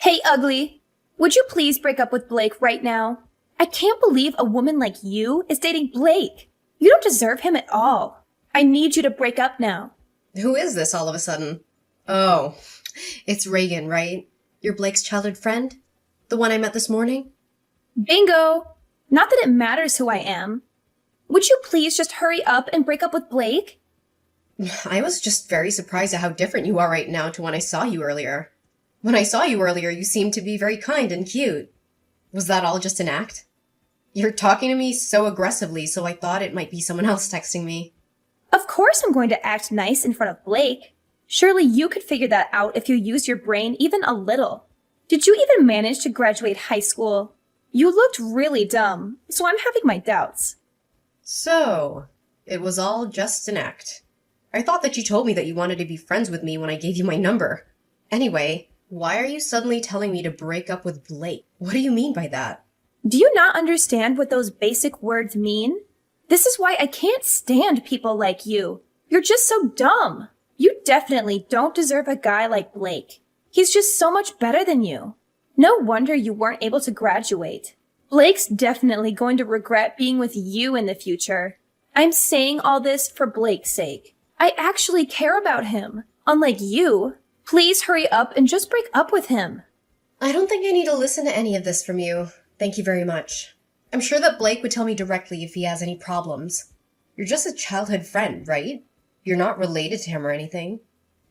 Hey, ugly. Would you please break up with Blake right now? I can't believe a woman like you is dating Blake. You don't deserve him at all. I need you to break up now. Who is this all of a sudden? Oh, it's Reagan, right? You're Blake's childhood friend? The one I met this morning? Bingo! Not that it matters who I am. Would you please just hurry up and break up with Blake? I was just very surprised at how different you are right now to when I saw you earlier. When I saw you earlier, you seemed to be very kind and cute. Was that all just an act? You're talking to me so aggressively, so I thought it might be someone else texting me. Of course I'm going to act nice in front of Blake. Surely you could figure that out if you used your brain even a little. Did you even manage to graduate high school? You looked really dumb, so I'm having my doubts. So, it was all just an act. I thought that you told me that you wanted to be friends with me when I gave you my number. Anyway, why are you suddenly telling me to break up with Blake? What do you mean by that? Do you not understand what those basic words mean? This is why I can't stand people like you. You're just so dumb. You definitely don't deserve a guy like Blake. He's just so much better than you. No wonder you weren't able to graduate. Blake's definitely going to regret being with you in the future. I'm saying all this for Blake's sake. I actually care about him, unlike you. Please hurry up and just break up with him. I don't think I need to listen to any of this from you. Thank you very much. I'm sure that Blake would tell me directly if he has any problems. You're just a childhood friend, right? You're not related to him or anything.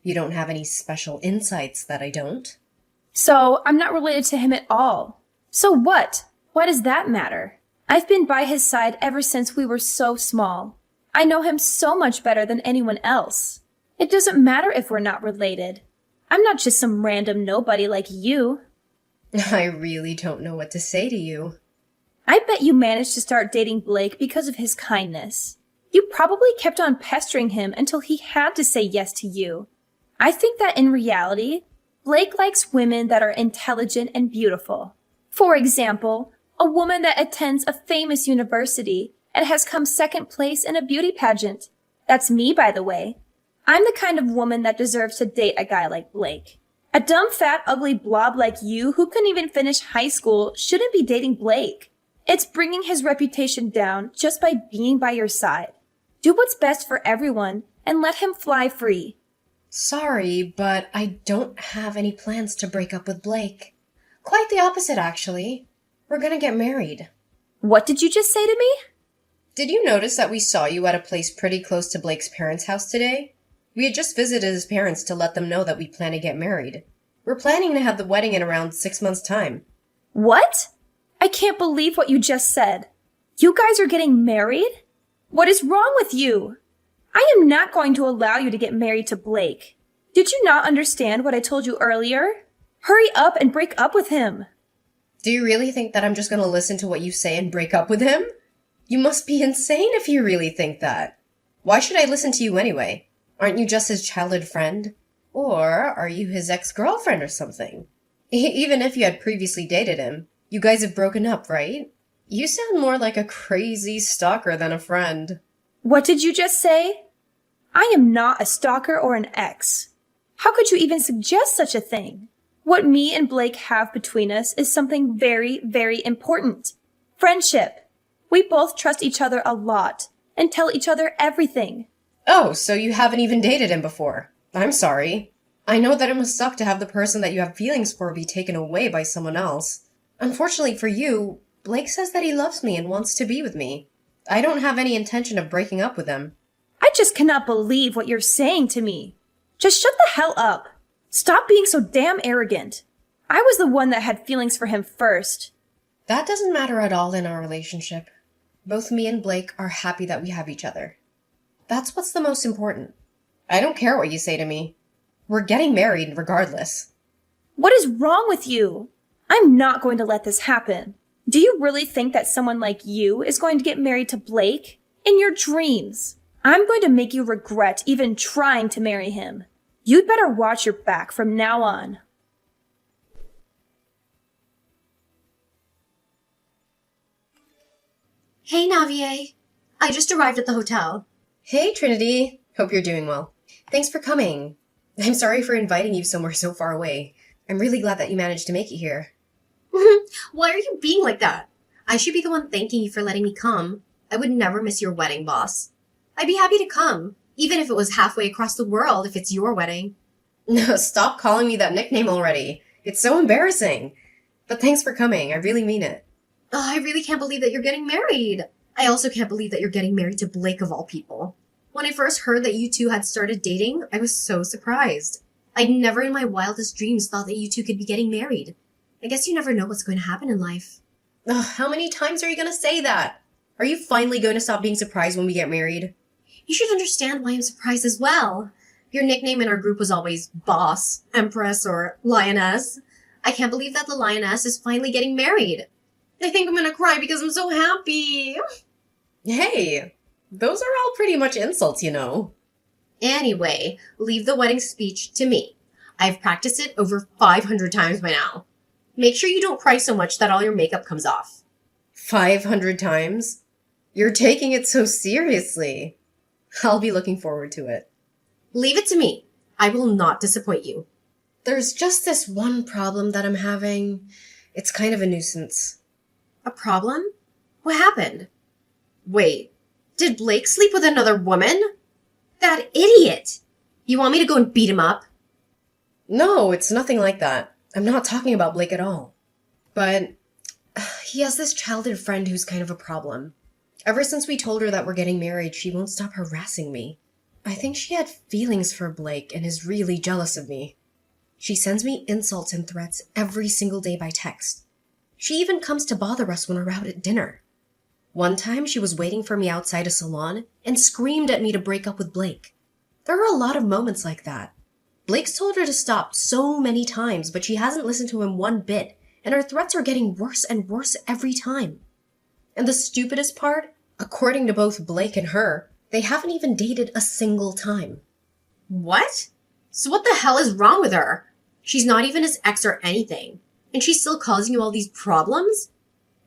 You don't have any special insights that I don't. So, I'm not related to him at all. So what? Why does that matter? I've been by his side ever since we were so small. I know him so much better than anyone else. It doesn't matter if we're not related. I'm not just some random nobody like you. I really don't know what to say to you. I bet you managed to start dating Blake because of his kindness. You probably kept on pestering him until he had to say yes to you. I think that in reality, Blake likes women that are intelligent and beautiful. For example, a woman that attends a famous university and has come second place in a beauty pageant. That's me, by the way. I'm the kind of woman that deserves to date a guy like Blake. A dumb, fat, ugly blob like you who couldn't even finish high school shouldn't be dating Blake. It's bringing his reputation down just by being by your side. Do what's best for everyone and let him fly free. Sorry, but I don't have any plans to break up with Blake. Quite the opposite, actually. We're gonna get married. What did you just say to me? Did you notice that we saw you at a place pretty close to Blake's parents' house today? We had just visited his parents to let them know that we plan to get married. We're planning to have the wedding in around 6 months' time. What? I can't believe what you just said. You guys are getting married? What is wrong with you? I am not going to allow you to get married to Blake. Did you not understand what I told you earlier? Hurry up and break up with him. Do you really think that I'm just gonna listen to what you say and break up with him? You must be insane if you really think that. Why should I listen to you anyway? Aren't you just his childhood friend? Or are you his ex-girlfriend or something? Even if you had previously dated him, you guys have broken up, right? You sound more like a crazy stalker than a friend. What did you just say? I am not a stalker or an ex. How could you even suggest such a thing? What me and Blake have between us is something very, very important. Friendship. We both trust each other a lot and tell each other everything. Oh, so you haven't even dated him before. I'm sorry. I know that it must suck to have the person that you have feelings for be taken away by someone else. Unfortunately for you, Blake says that he loves me and wants to be with me. I don't have any intention of breaking up with him. I just cannot believe what you're saying to me. Just shut the hell up. Stop being so damn arrogant. I was the one that had feelings for him first. That doesn't matter at all in our relationship. Both me and Blake are happy that we have each other. That's what's the most important. I don't care what you say to me. We're getting married regardless. What is wrong with you? I'm not going to let this happen. Do you really think that someone like you is going to get married to Blake? In your dreams. I'm going to make you regret even trying to marry him. You'd better watch your back from now on. Hey, Navier. I just arrived at the hotel. Hey, Trinity. Hope you're doing well. Thanks for coming. I'm sorry for inviting you somewhere so far away. I'm really glad that you managed to make it here. Why are you being like that? I should be the one thanking you for letting me come. I would never miss your wedding, boss. I'd be happy to come, even if it was halfway across the world if it's your wedding. No, stop calling me that nickname already. It's so embarrassing. But thanks for coming. I really mean it. Oh, I really can't believe that you're getting married. I also can't believe that you're getting married to Blake of all people. When I first heard that you two had started dating, I was so surprised. I'd never in my wildest dreams thought that you two could be getting married. I guess you never know what's going to happen in life. Ugh, how many times are you going to say that? Are you finally going to stop being surprised when we get married? You should understand why I'm surprised as well. Your nickname in our group was always Boss, Empress, or Lioness. I can't believe that the Lioness is finally getting married. I think I'm gonna cry because I'm so happy. Hey, those are all pretty much insults, you know. Anyway, leave the wedding speech to me. I've practiced it over 500 times by now. Make sure you don't cry so much that all your makeup comes off. 500 times? You're taking it so seriously. I'll be looking forward to it. Leave it to me. I will not disappoint you. There's just this one problem that I'm having. It's kind of a nuisance. A problem? What happened? Wait, did Blake sleep with another woman? That idiot! You want me to go and beat him up? No, it's nothing like that. I'm not talking about Blake at all. But he has this childhood friend who's kind of a problem. Ever since we told her that we're getting married, she won't stop harassing me. I think she had feelings for Blake and is really jealous of me. She sends me insults and threats every single day by text. She even comes to bother us when we're out at dinner. One time, she was waiting for me outside a salon and screamed at me to break up with Blake. There are a lot of moments like that. Blake's told her to stop so many times, but she hasn't listened to him one bit, and her threats are getting worse and worse every time. And the stupidest part, according to both Blake and her, they haven't even dated a single time. What? So what the hell is wrong with her? She's not even his ex or anything. And she's still causing you all these problems?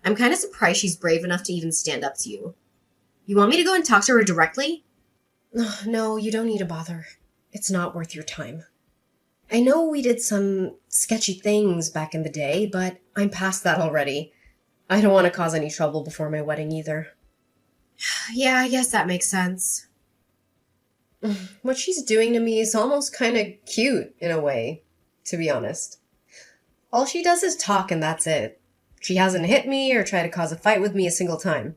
I'm kind of surprised she's brave enough to even stand up to you. You want me to go and talk to her directly? No, you don't need to bother. It's not worth your time. I know we did some sketchy things back in the day, but I'm past that already. I don't want to cause any trouble before my wedding either. Yeah, I guess that makes sense. What she's doing to me is almost kind of cute, in a way, to be honest. All she does is talk and that's it. She hasn't hit me or tried to cause a fight with me a single time.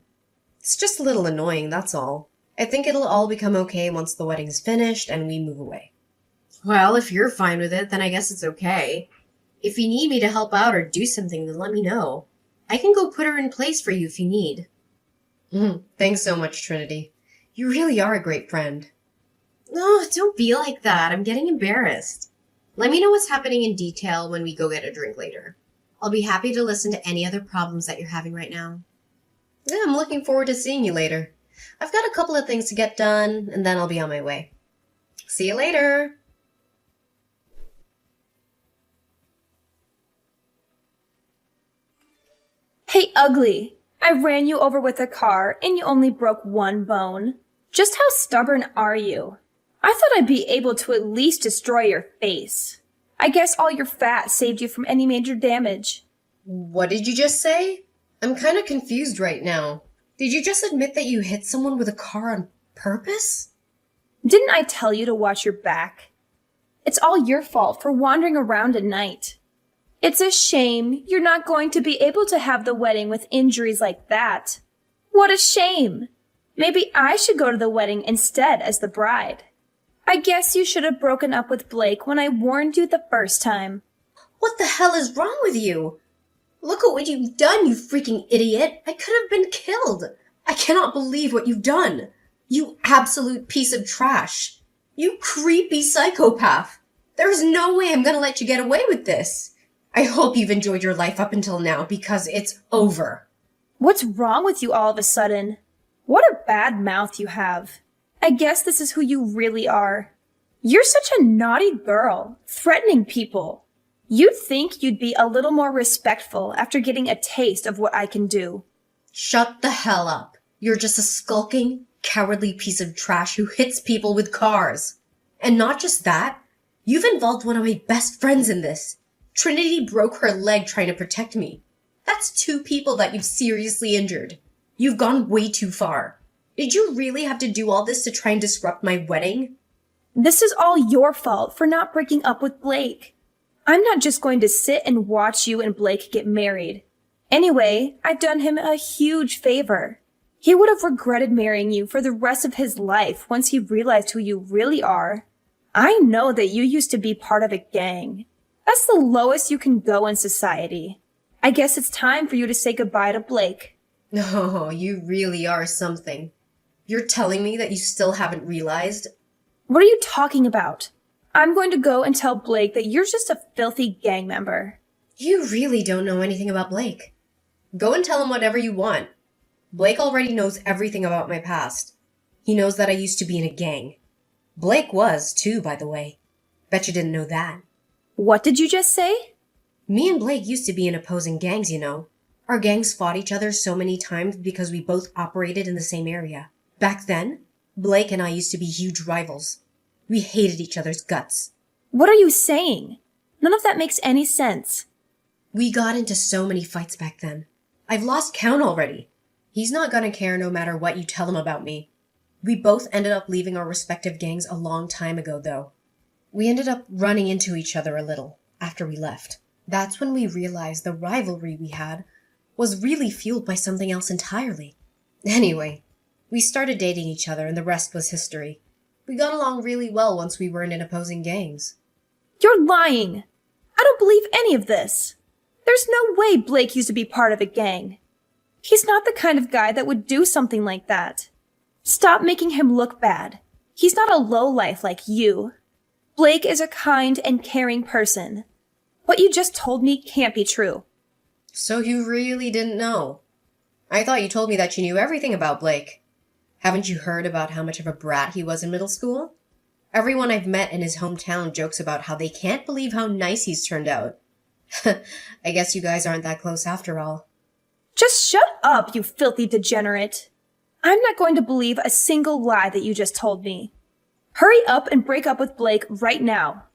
It's just a little annoying, that's all. I think it'll all become okay once the wedding's finished and we move away. Well, if you're fine with it, then I guess it's okay. If you need me to help out or do something, then let me know. I can go put her in place for you if you need. Thanks so much, Trinity. You really are a great friend. No, don't be like that. I'm getting embarrassed. Let me know what's happening in detail when we go get a drink later. I'll be happy to listen to any other problems that you're having right now. Yeah, I'm looking forward to seeing you later. I've got a couple of things to get done, and then I'll be on my way. See you later! Hey, ugly. I ran you over with a car, and you only broke one bone. Just how stubborn are you? I thought I'd be able to at least destroy your face. I guess all your fat saved you from any major damage. What did you just say? I'm kind of confused right now. Did you just admit that you hit someone with a car on purpose? Didn't I tell you to watch your back? It's all your fault for wandering around at night. It's a shame you're not going to be able to have the wedding with injuries like that. What a shame. Maybe I should go to the wedding instead as the bride. I guess you should have broken up with Blake when I warned you the first time. What the hell is wrong with you? Look at what you've done, you freaking idiot! I could have been killed! I cannot believe what you've done! You absolute piece of trash! You creepy psychopath! There's no way I'm gonna let you get away with this! I hope you've enjoyed your life up until now, because it's over. What's wrong with you all of a sudden? What a bad mouth you have. I guess this is who you really are. You're such a naughty girl, threatening people. You'd think you'd be a little more respectful after getting a taste of what I can do. Shut the hell up. You're just a skulking, cowardly piece of trash who hits people with cars. And not just that, you've involved one of my best friends in this. Trinity broke her leg trying to protect me. That's 2 people that you've seriously injured. You've gone way too far. Did you really have to do all this to try and disrupt my wedding? This is all your fault for not breaking up with Blake. I'm not just going to sit and watch you and Blake get married. Anyway, I've done him a huge favor. He would have regretted marrying you for the rest of his life once he realized who you really are. I know that you used to be part of a gang. That's the lowest you can go in society. I guess it's time for you to say goodbye to Blake. Oh, you really are something. You're telling me that you still haven't realized? What are you talking about? I'm going to go and tell Blake that you're just a filthy gang member. You really don't know anything about Blake. Go and tell him whatever you want. Blake already knows everything about my past. He knows that I used to be in a gang. Blake was, too, by the way. Bet you didn't know that. What did you just say? Me and Blake used to be in opposing gangs, you know. Our gangs fought each other so many times because we both operated in the same area. Back then, Blake and I used to be huge rivals. We hated each other's guts. What are you saying? None of that makes any sense. We got into so many fights back then. I've lost count already. He's not gonna care no matter what you tell him about me. We both ended up leaving our respective gangs a long time ago, though. We ended up running into each other a little after we left. That's when we realized the rivalry we had was really fueled by something else entirely. Anyway, we started dating each other and the rest was history. We got along really well once we weren't in opposing gangs. You're lying. I don't believe any of this. There's no way Blake used to be part of a gang. He's not the kind of guy that would do something like that. Stop making him look bad. He's not a lowlife like you. Blake is a kind and caring person. What you just told me can't be true. So you really didn't know? I thought you told me that you knew everything about Blake. Haven't you heard about how much of a brat he was in middle school? Everyone I've met in his hometown jokes about how they can't believe how nice he's turned out. I guess you guys aren't that close after all. Just shut up, you filthy degenerate. I'm not going to believe a single lie that you just told me. Hurry up and break up with Blake right now.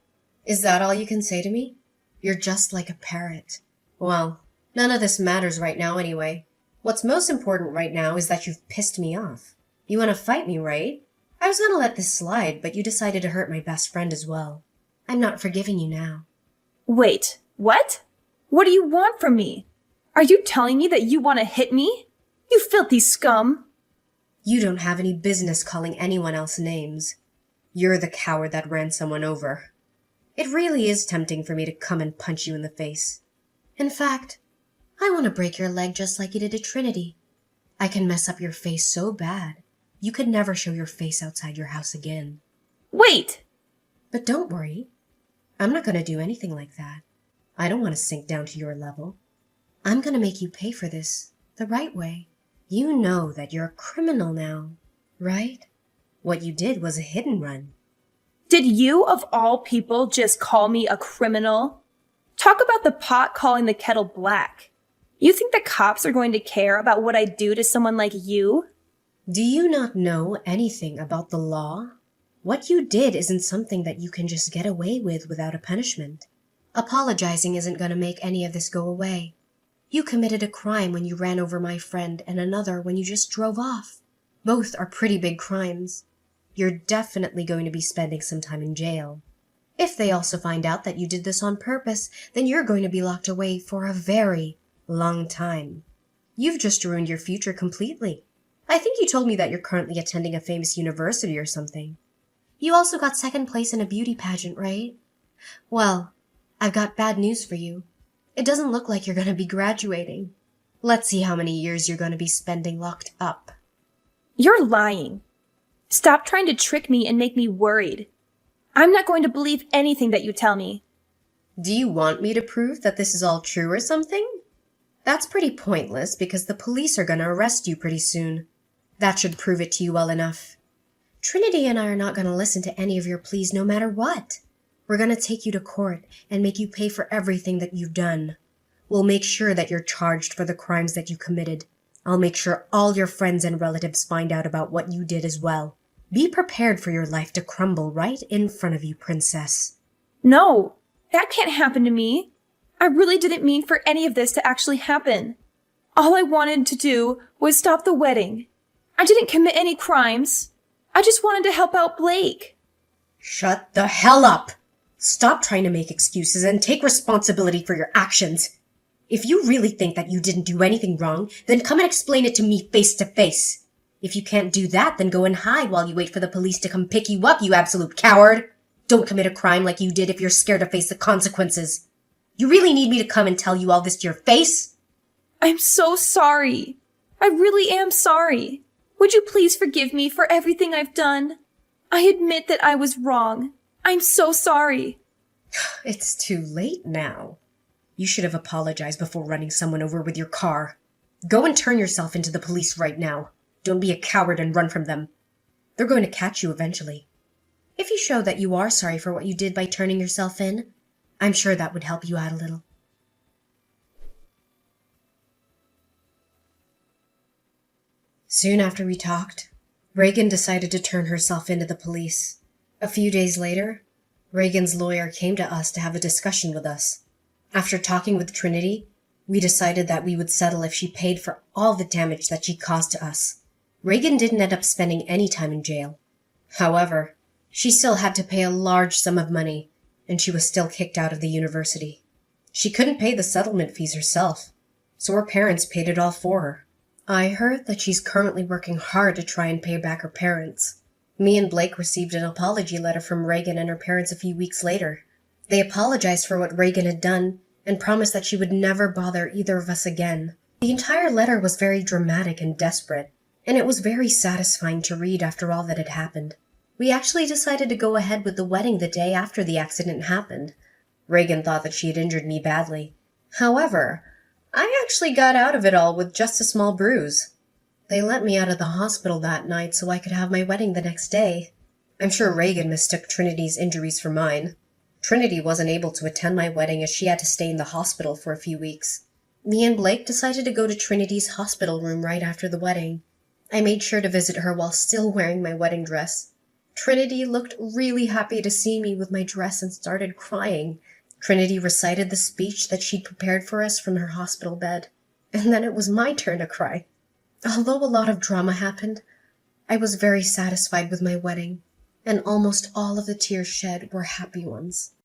Is that all you can say to me? You're just like a parrot. Well, none of this matters right now anyway. What's most important right now is that you've pissed me off. You want to fight me, right? I was gonna let this slide, but you decided to hurt my best friend as well. I'm not forgiving you now. Wait, what? What do you want from me? Are you telling me that you want to hit me? You filthy scum! You don't have any business calling anyone else names. You're the coward that ran someone over. It really is tempting for me to come and punch you in the face. In fact, I want to break your leg just like you did to Trinity. I can mess up your face so bad, you could never show your face outside your house again. Wait! But don't worry. I'm not going to do anything like that. I don't want to sink down to your level. I'm going to make you pay for this the right way. You know that you're a criminal now, right? What you did was a hit and run. Did you, of all people, just call me a criminal? Talk about the pot calling the kettle black. You think the cops are going to care about what I do to someone like you? Do you not know anything about the law? What you did isn't something that you can just get away with without a punishment. Apologizing isn't going to make any of this go away. You committed a crime when you ran over my friend and another when you just drove off. Both are pretty big crimes. You're definitely going to be spending some time in jail. If they also find out that you did this on purpose, then you're going to be locked away for a very long time. You've just ruined your future completely. I think you told me that you're currently attending a famous university or something. You also got second place in a beauty pageant, right? Well, I've got bad news for you. It doesn't look like you're going to be graduating. Let's see how many years you're going to be spending locked up. You're lying. Stop trying to trick me and make me worried. I'm not going to believe anything that you tell me. Do you want me to prove that this is all true or something? That's pretty pointless because the police are going to arrest you pretty soon. That should prove it to you well enough. Trinity and I are not going to listen to any of your pleas no matter what. We're going to take you to court and make you pay for everything that you've done. We'll make sure that you're charged for the crimes that you committed. I'll make sure all your friends and relatives find out about what you did as well. Be prepared for your life to crumble right in front of you, princess. No, that can't happen to me. I really didn't mean for any of this to actually happen. All I wanted to do was stop the wedding. I didn't commit any crimes. I just wanted to help out Blake. Shut the hell up! Stop trying to make excuses and take responsibility for your actions. If you really think that you didn't do anything wrong, then come and explain it to me face to face. If you can't do that, then go and hide while you wait for the police to come pick you up, you absolute coward. Don't commit a crime like you did if you're scared to face the consequences. You really need me to come and tell you all this to your face? I'm so sorry. I really am sorry. Would you please forgive me for everything I've done? I admit that I was wrong. I'm so sorry. It's too late now. You should have apologized before running someone over with your car. Go and turn yourself into the police right now. Don't be a coward and run from them. They're going to catch you eventually. If you show that you are sorry for what you did by turning yourself in, I'm sure that would help you out a little. Soon after we talked, Reagan decided to turn herself into the police. A few days later, Reagan's lawyer came to us to have a discussion with us. After talking with Trinity, we decided that we would settle if she paid for all the damage that she caused to us. Reagan didn't end up spending any time in jail. However, she still had to pay a large sum of money, and she was still kicked out of the university. She couldn't pay the settlement fees herself, so her parents paid it all for her. I heard that she's currently working hard to try and pay back her parents. Me and Blake received an apology letter from Reagan and her parents a few weeks later. They apologized for what Reagan had done and promised that she would never bother either of us again. The entire letter was very dramatic and desperate, and it was very satisfying to read after all that had happened. We actually decided to go ahead with the wedding the day after the accident happened. Reagan thought that she had injured me badly. However, I actually got out of it all with just a small bruise. They let me out of the hospital that night so I could have my wedding the next day. I'm sure Reagan mistook Trinity's injuries for mine. Trinity wasn't able to attend my wedding as she had to stay in the hospital for a few weeks. Me and Blake decided to go to Trinity's hospital room right after the wedding. I made sure to visit her while still wearing my wedding dress. Trinity looked really happy to see me with my dress and started crying. Trinity recited the speech that she'd prepared for us from her hospital bed. And then it was my turn to cry. Although a lot of drama happened, I was very satisfied with my wedding, and almost all of the tears shed were happy ones.